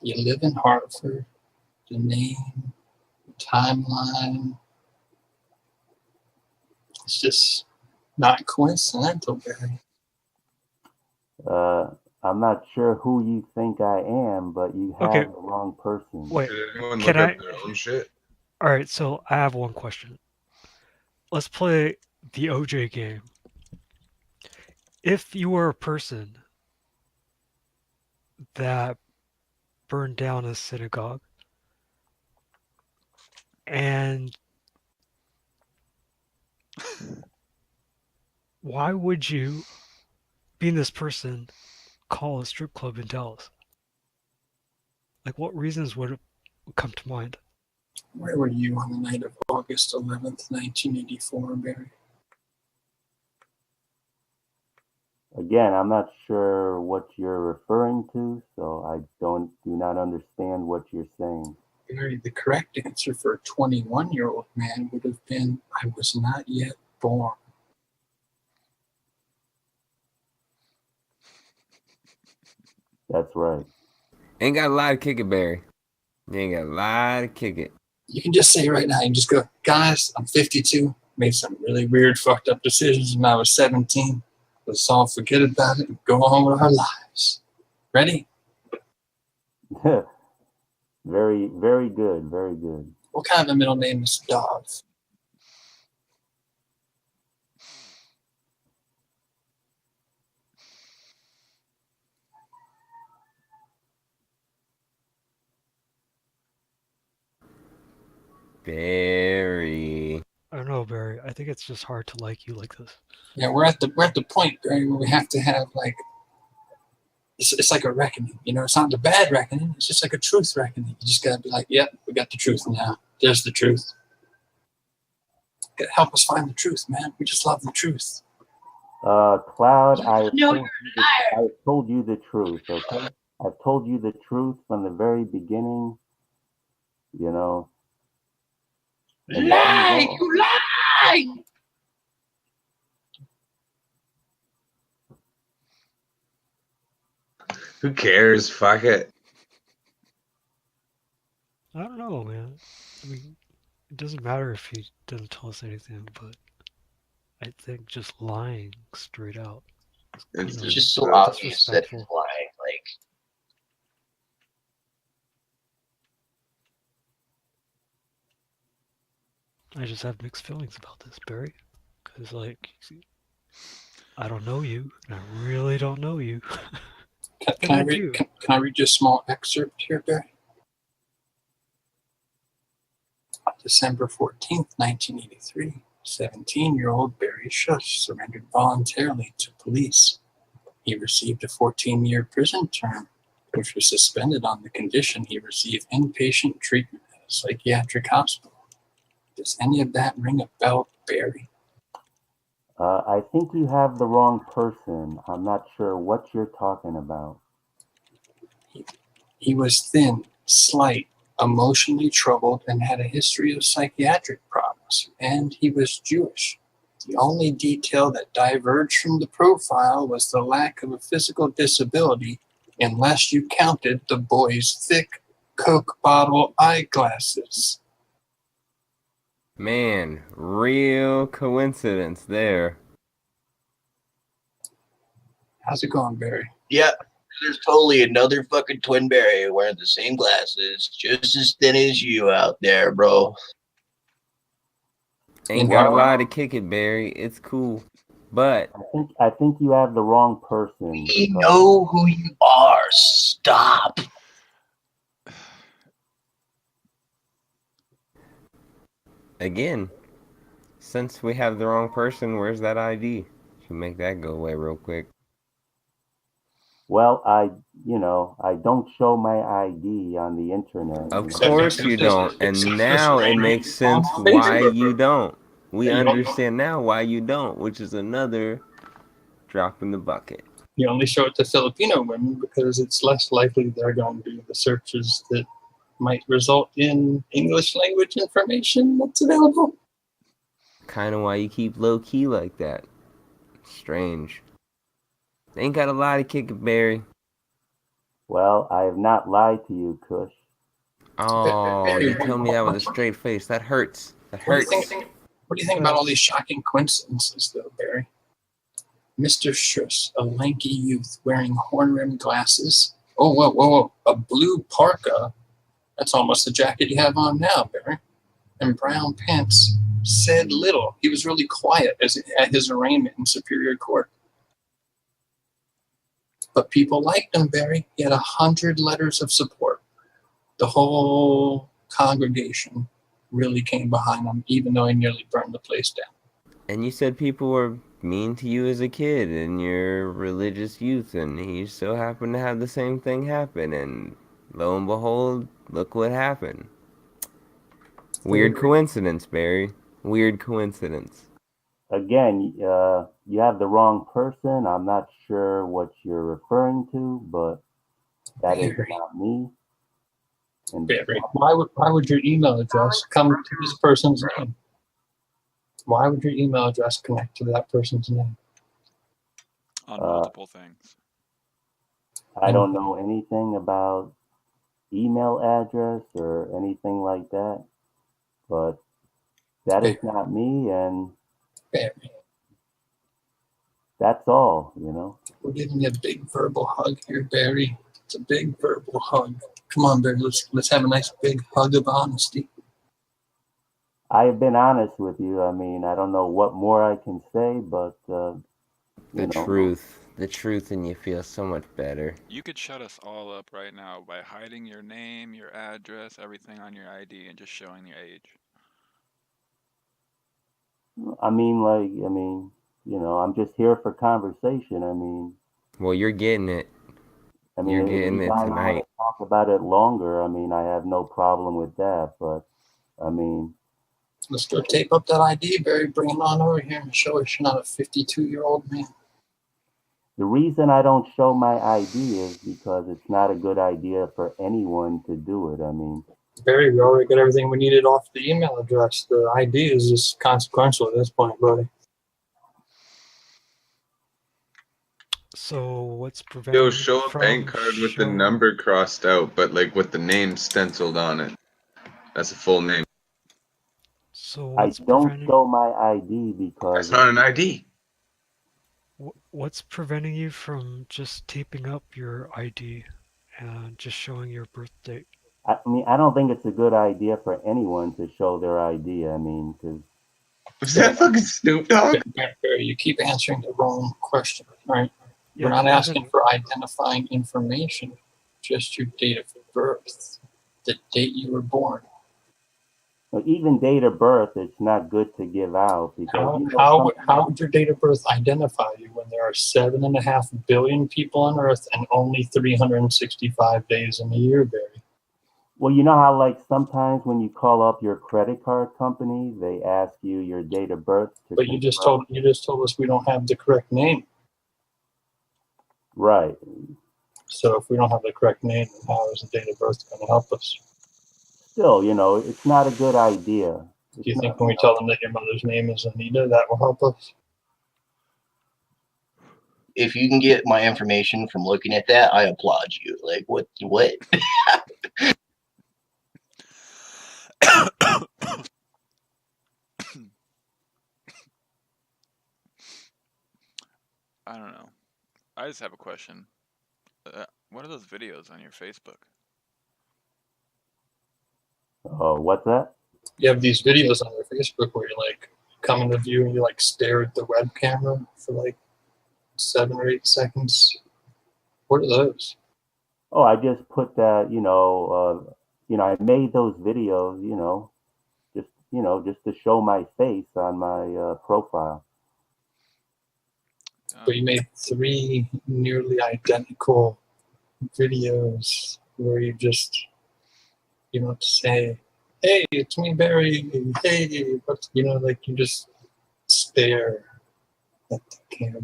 You live in Hartford, the name, the timeline. It's just not coincidental, Barry. I'm not sure who you think I am, but you have Okay. the wrong person. Wait, Did anyone Can look I- up their own shit? all right, so I have one question. Let's play the OJ game. If you were a person that burned down a synagogue and why would you, being this person, call a strip club in Dallas? Like, what reasons would come to mind? Where were you on the night of August 11th, 1984, Barry? Again, I'm not sure what you're referring to, so I do not understand what you're saying. Barry, the correct answer for a 21-year-old man would have been, I was not yet born. That's right. Ain't got a lot to kick it, Barry. You ain't got a lot to kick it. You can just say right now, you can just go, guys, I'm 52, made some really weird, fucked up decisions when I was 17. Let's all forget about it and go on with our lives. Ready? Very, very good. Very good. What kind of a middle name is Dove? Barry. I don't know, Barry. I think it's just hard to like you like this. Yeah, we're at the point, Barry, where we have to have like it's like a reckoning. You know, it's not the bad reckoning. It's just like a truth reckoning. You just gotta be like, yep, we got the truth now. There's the truth. Gotta help us find the truth, man. We just love the truth. Cloud, I No, told you the truth, okay? I've told you the truth from the very beginning, you know. And that Lie! is all. You lie! Who cares? Fuck it. I don't know, man. I mean, it doesn't matter if he doesn't tell us anything, but I think just lying straight out is It's It's kind just so Uh, obvious that he's disrespectful. lying. Like, I just have mixed feelings about this, Barry. Because, like, I don't know you, and I really don't know you. Can, And can I I read? do. Can I read you a small excerpt here, Barry? December 14th, 1983. 17-year-old Barry Schuss surrendered voluntarily to police. He received a 14-year prison term, which was suspended on the condition he receive inpatient treatment at a psychiatric hospital. Does any of that ring a bell, Barry? I think you have the wrong person. I'm not sure what you're talking about. He was thin, slight, emotionally troubled, and had a history of psychiatric problems, and he was Jewish. The only detail that diverged from the profile was the lack of a physical disability, unless you counted the boy's thick Coke bottle eyeglasses. Man, real coincidence there. How's it going, Barry? yeah, there's totally another fucking twin Barry wearing the same glasses, just as thin as you out there, bro. Ain't got a lot to kick it, Barry. It's cool. But I think you have the wrong person. We know who you are. Stop. again, since we have the wrong person, where's that ID? Should make that go away real quick. Well, I don't show my ID on the internet. Of you know. course you don't. And now it makes sense why you don't. We understand now why you don't, which is another drop in the bucket. You only show it to Filipino women because it's less likely they're going to do the searches that might result in English language information that's available. Kind of why you keep low key like that. Strange. They ain't got a lie to kick it, Barry. Well, I have not lied to you, Kush. Oh, you tell me that with a straight face. That hurts. That hurts. What do you think about all these shocking coincidences, though, Barry? Mr. Schuss, a lanky youth wearing horn-rimmed glasses. Oh, whoa, whoa, whoa. A blue parka. That's almost the jacket you have on now, Barry. And brown pants. Said little. He was really quiet at his arraignment in Superior Court. But people liked him, Barry. He had 100 letters of support. The whole congregation really came behind him, even though he nearly burned the place down. And you said people were mean to you as a kid in your religious youth, and he so happened to have the same thing happen, and lo and behold, look what happened. Weird coincidence, Barry. Weird coincidence. Again, you have the wrong person. I'm not sure what you're referring to, but that is not me. And Barry, why would your email address come to this person's name? Why would your email address connect to that person's name? On multiple things. I don't know anything about email address or anything like that, but that is not me, and Barry, that's all, you know. we're giving you a big verbal hug here, Barry. It's a big verbal hug. Come on, Barry, let's have a nice big hug of honesty. I have been honest with you. I mean, I don't know what more I can say, but The truth, and you feel so much better. You could shut us all up right now by hiding your name, your address, everything on your ID, and just showing your age. I mean, I'm just here for conversation. I mean, well, you're getting it. You're getting it tonight. Talk about it longer. I mean, I have no problem with that, but I mean, Let's go tape up that ID, Barry. Bring it on over here and show us you're not a 52-year-old man. The reason I don't show my ID is because it's not a good idea for anyone to do it. I mean, Barry, we already got everything we needed off the email address. The ID is just consequential at this point, buddy. So what's preventing Yo, you show a from bank card with the showing- number crossed out, but like with the name stenciled on it. That's a full name. So I what's don't preventing show my ID because That's not an ID. what's preventing you from just taping up your ID and just showing your birth date? I mean, I don't think it's a good idea for anyone to show their ID. I mean, because Was that fucking Snoop Dogg? Barry, you keep answering the wrong question, right? Yeah, We're not Kevin- asking for identifying information, just your date of birth, the date you were born. even date of birth, it's not good to give out because How would your date of birth identify you when there are 7.5 billion people on Earth and only 365 days in a year, Barry? Well, you know how like sometimes when you call up your credit card company, they ask you your date of birth. But you just told us we don't have the correct name. Right. So if we don't have the correct name, how is the date of birth going to help us? Still, it's not a good idea. Do you think when we tell them that your mother's name is Anita, that will help us? If you can get my information from looking at that, I applaud you. Like, what? I don't know. I just have a question. What are those videos on your Facebook? Oh, what's that? You have these videos on your Facebook where you like come into view and you like stare at the web camera for like 7 or 8 seconds. What are those? Oh, I just put that, I made those videos, just to show my face on my profile. But you made 3 nearly identical videos where you just, say, hey, it's me, Barry. Hey, but like you just stare at the camera.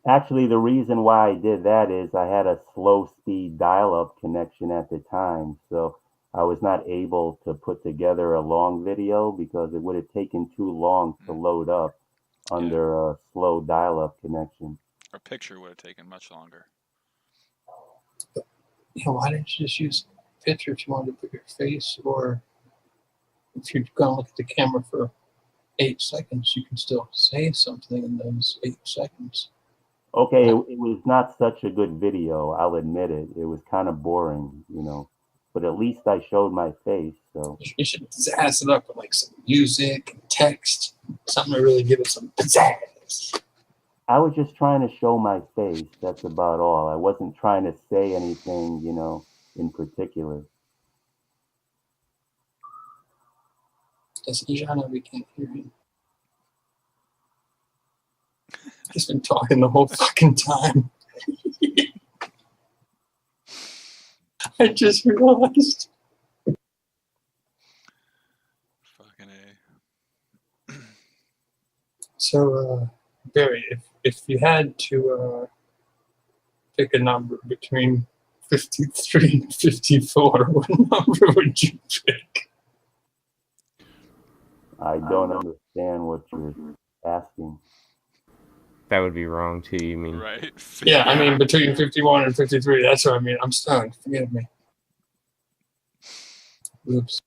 Actually, the reason why I did that is I had a slow speed dial-up connection at the time, so I was not able to put together a long video because it would have taken too long to load up under a slow dial-up connection. Our picture would have taken much longer. Why didn't you just use a picture if you wanted to put your face, or if you're going to look at the camera for 8 seconds, you can still say something in those 8 seconds. Okay, it was not such a good video, I'll admit it. It was kind of boring, but at least I showed my face, so. You should pizzazz it up with like some music and text, something to really give it some pizzazz. I was just trying to show my face, that's about all. I wasn't trying to say anything, in particular. Jana, we can't hear him. He's been talking the whole fucking time. I just realized. Fucking A. So, Barry, if you had to pick a number between 53 and 54, what number would you pick? I don't understand what you're asking. That would be wrong too, you mean? Right. Yeah, I mean between 51 and 53. That's what I mean. I'm stoned. Forgive me. Oops.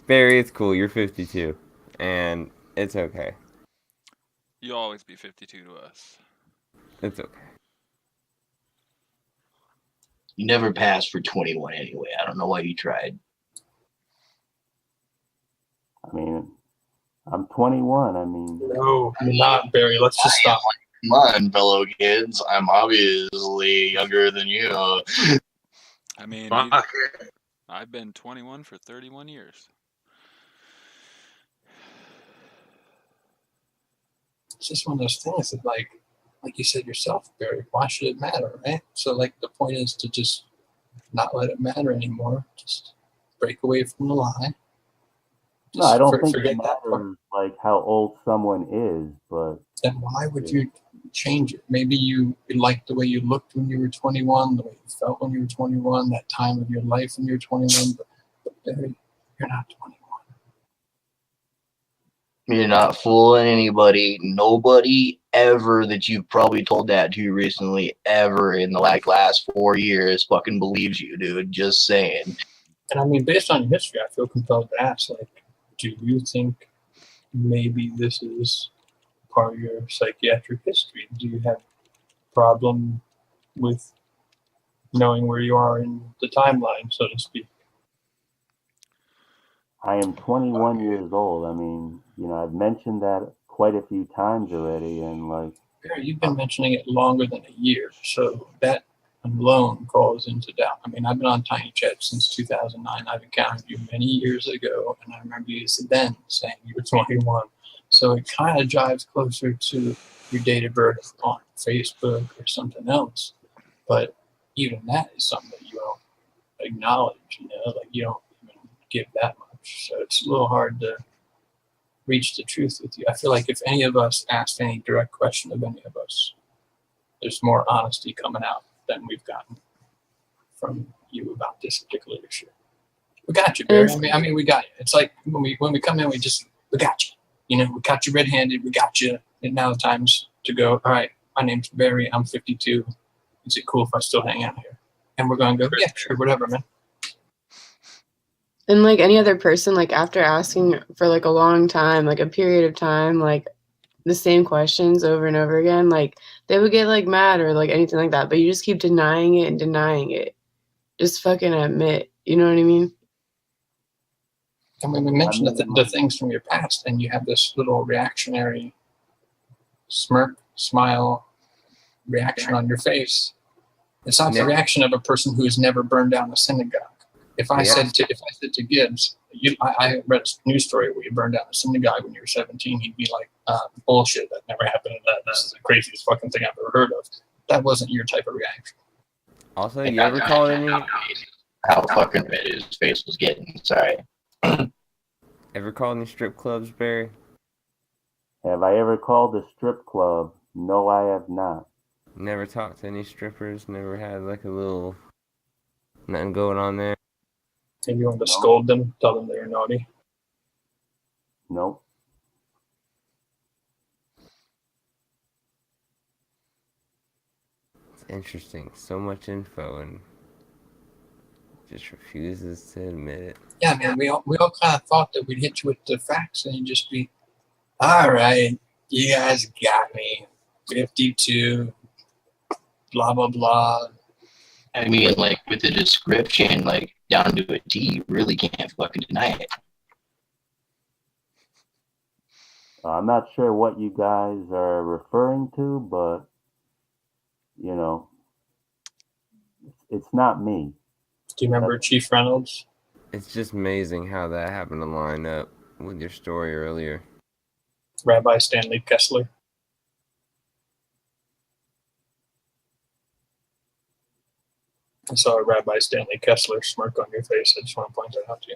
Barry, it's cool. You're 52, and it's okay. You'll always be 52 to us. It's okay. You never passed for 21 anyway. I don't know why you tried. I mean, I'm 21. I mean, No, you're not, Barry. Let's just stop. Come on, fellow kids. I'm obviously younger than you. I mean, Fuck. I've been 21 for 31 years. It's just one of those things that, like you said yourself, Barry, why should it matter, right? So, like, the point is to just not let it matter anymore. Just break away from the lie. no, I don't think forget it that part. matters like how old someone is, but Then why would you change it. Maybe you liked the way you looked when you were 21, the way you felt when you were 21, that time of your life when you were 21, but Barry, you're not 21. You're not fooling anybody. Nobody ever that you've probably told that to recently, ever in the last 4 years, fucking believes you, dude. Just saying. And I mean, based on your history, I feel compelled to ask, like, do you think maybe this is part of your psychiatric history? Do you have a problem with knowing where you are in the timeline, so to speak? I am 21 years old. I mean, I've mentioned that quite a few times already, and like, Barry, you've been mentioning it longer than a year, so that alone calls into doubt. I mean, I've been on Tiny Chat since 2009. I've encountered you many years ago, and I remember you then saying you were 21. So it kind of jives closer to your date of birth on Facebook or something else. But even that is something that you don't acknowledge, like you don't even give that much. So it's a little hard to reach the truth with you. I feel like if any of us asked any direct question of any of us, there's more honesty coming out than we've gotten from you about this particular issue. We got you, Barry. I mean, we got you. It's like when we come in, we got you. We caught you red-handed. We got you. And now the time's to go. All right, my name's Barry. I'm 52. Is it cool if I still hang out here? And we're gonna go, yeah, sure, whatever, man. And like any other person, like after asking for like a long time, like a period of time, like the same questions over and over again, like they would get like mad or like anything like that. But you just keep denying it and denying it. Just fucking admit, you know what I mean? I mean, we mentioned the things from your past, and you have this little reactionary smirk, smile, reaction on your face. It's not the reaction of a person who has never burned down a synagogue. If I said to Gibbs, I read a news story where you burned down a synagogue when you were 17, he'd be like, bullshit, that never happened. This is the craziest fucking thing I've ever heard of. That wasn't your type of reaction. Also, you ever called any? How fucking red his face was getting. Sorry. Ever called any strip clubs, Barry? Have I ever called a strip club? No, I have not. Never talked to any strippers? Never had like a little nothing going on there? And you want to scold them, tell them they're naughty? Nope. It's interesting. So much info and just refuses to admit it. Yeah, man, we all kind of thought that we'd hit you with the facts and you'd just be, all right, you guys got me. 52, blah, blah, blah. I mean, like, with the description, like, down to a T, you really can't fucking deny it. I'm not sure what you guys are referring to, but, it's not me. Do you remember Chief Reynolds? It's just amazing how that happened to line up with your story earlier. Rabbi Stanley Kessler. I saw a Rabbi Stanley Kessler smirk on your face. I just want to point that out to you.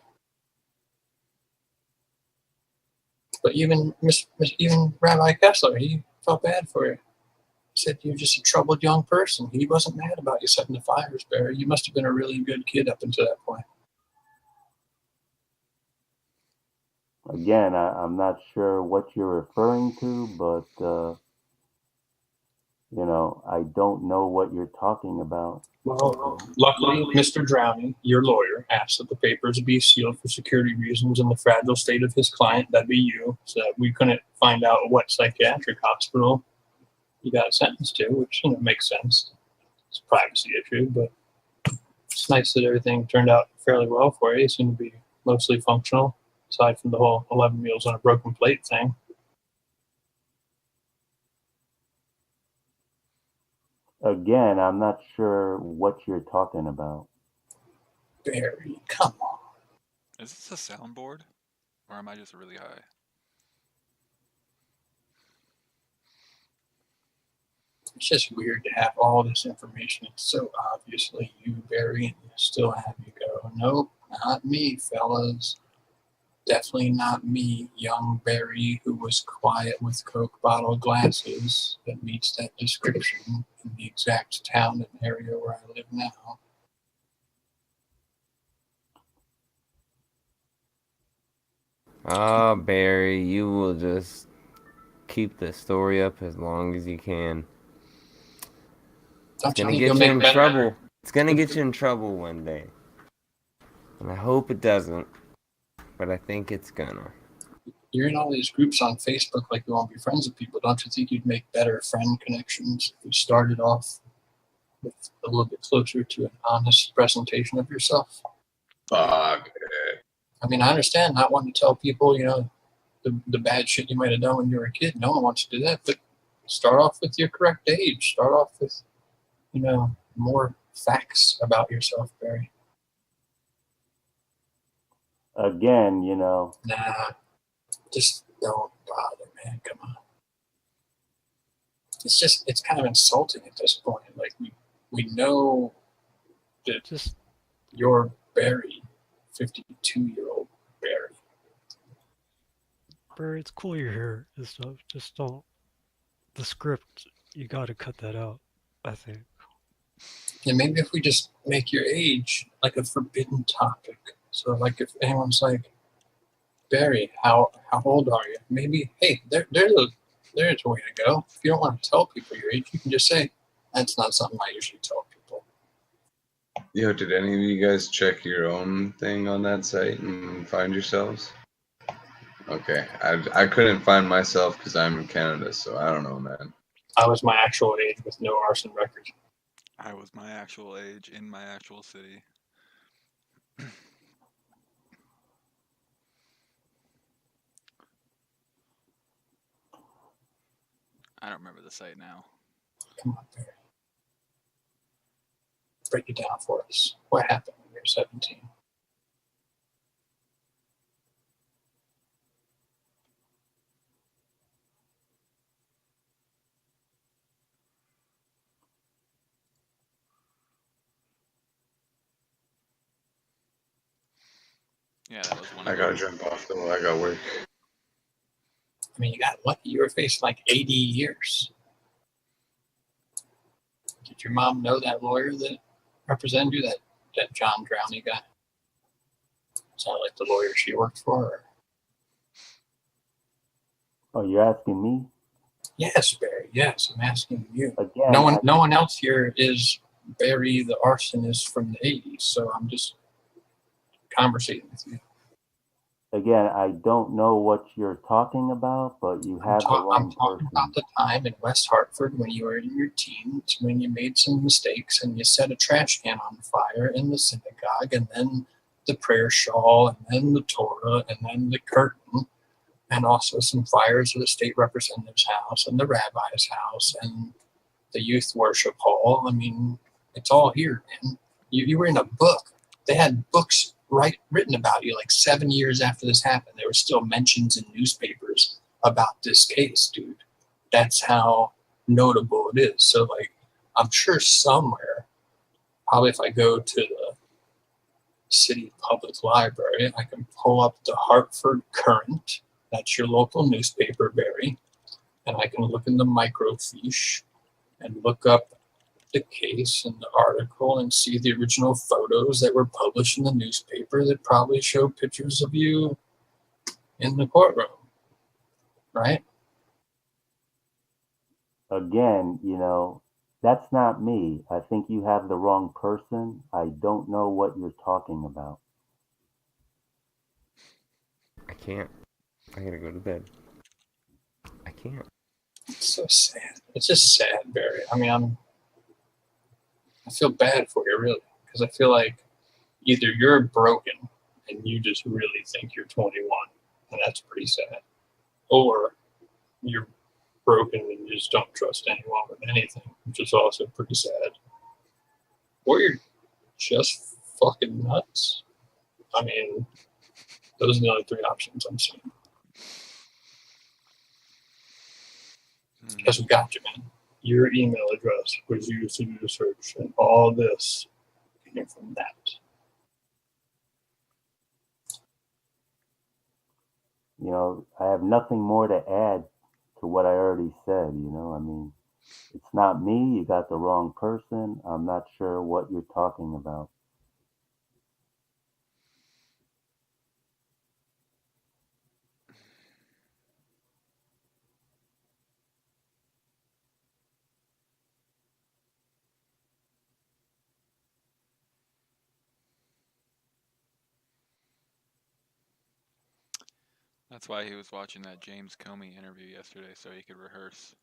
But even Rabbi Kessler, he felt bad for you. He said you're just a troubled young person. He wasn't mad about you setting the fires, Barry. You must have been a really good kid up until that point. Again, I'm not sure what you're referring to, but, I don't know what you're talking about. Well, luckily, Mr. Drowning, your lawyer, asked that the papers be sealed for security reasons in the fragile state of his client, that'd be you, so that we couldn't find out what psychiatric hospital you got sentenced to, which, makes sense. It's a privacy issue, but it's nice that everything turned out fairly well for you. You seem to be mostly functional, aside from the whole 11 meals on a broken plate thing. Again, I'm not sure what you're talking about. Barry, come on. Is this a soundboard? Or am I just really high? It's just weird to have all this information. It's so obviously you, Barry, and you still have you go, nope, not me, fellas. definitely not me, young Barry, who was quiet with Coke bottle glasses, that meets that description in the exact town and area where I live now. Oh, Barry, you will just keep the story up as long as you can. It's Don't you gonna think get you'll you make in better? trouble. It's gonna get you in trouble one day. And I hope it doesn't. But I think it's gonna. You're in all these groups on Facebook like you want to be friends with people. Don't you think you'd make better friend connections if you started off with a little bit closer to an honest presentation of yourself? Fuck. I mean, I understand not wanting to tell people, the bad shit you might have done when you were a kid. No one wants to do that, but start off with your correct age. Start off with, more facts about yourself, Barry. Again, Nah, just don't bother, man. Come on. It's kind of insulting at this point. Like, we know that Just you're Barry, 52-year-old Barry. Barry, it's cool you're here and stuff. Just don't. The script, you got to cut that out. I think. And maybe if we just make your age like a forbidden topic. So, like, if anyone's like, Barry, how old are you? Maybe, hey, there's a way to go. If you don't want to tell people your age, you can just say, that's not something I usually tell people. Yo, did any of you guys check your own thing on that site and find yourselves? Okay, I couldn't find myself because I'm in Canada, so I don't know, man. I was my actual age with no arson record. I was my actual age in my actual city. I don't remember the site now. Come on, Barry. Break it down for us. What happened when you were 17? Yeah, that was one I of gotta them. jump off though. I got work. I mean, you got lucky. You were facing like 80 years. Did your mom know that lawyer that represented you, that John Drowney guy? Is that like the lawyer she worked for? Or? Oh, you're asking me? Yes, Barry. Yes, I'm asking you. Again, No one else here is Barry the arsonist from the 80s, so I'm just conversating with you. Again, I don't know what you're talking about, but you have the I'm wrong talking person. about the time in West Hartford when you were in your teens, when you made some mistakes and you set a trash can on fire in the synagogue, and then the prayer shawl, and then the Torah, and then the curtain, and also some fires of the state representative's house and the rabbi's house and the youth worship hall. I mean, it's all here, man. You were in a book. They had books written about you like 7 years after this happened. There were still mentions in newspapers about this case, dude. That's how notable it is. So, like, I'm sure somewhere, probably if I go to the city public library, I can pull up the Hartford Courant. That's your local newspaper, Barry. And I can look in the microfiche and look up the case and the article and see the original photos that were published in the newspaper that probably show pictures of you in the courtroom, right? Again, that's not me. I think you have the wrong person. I don't know what you're talking about. I can't. I gotta go to bed. I can't. It's so sad. It's just sad, Barry. I mean, I feel bad for you, really, because I feel like either you're broken and you just really think you're 21, and that's pretty sad, or you're broken and you just don't trust anyone with anything, which is also pretty sad, or you're just fucking nuts. I mean, those are the only three options I'm seeing. Because we got you, man. Your email address was used to do the search, and all this came from that. you know, I have nothing more to add to what I already said. You know, I mean, it's not me. You got the wrong person. I'm not sure what you're talking about. That's why he was watching that James Comey interview yesterday so he could rehearse.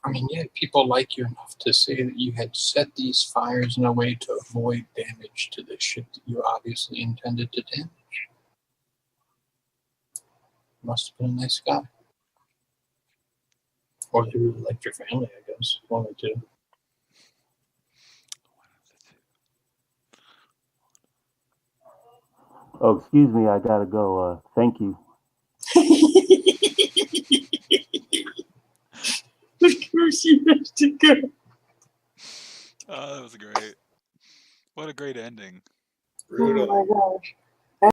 I mean, yeah, people like you enough to say that you had set these fires in a way to avoid damage to the ship that you obviously intended to damage. Must have been a nice guy. Or they really liked your family, I guess. One or two. Oh, excuse me. I gotta go. Thank you. Of course you have to go. Oh, that was great. What a great ending. Brutal. Oh my gosh.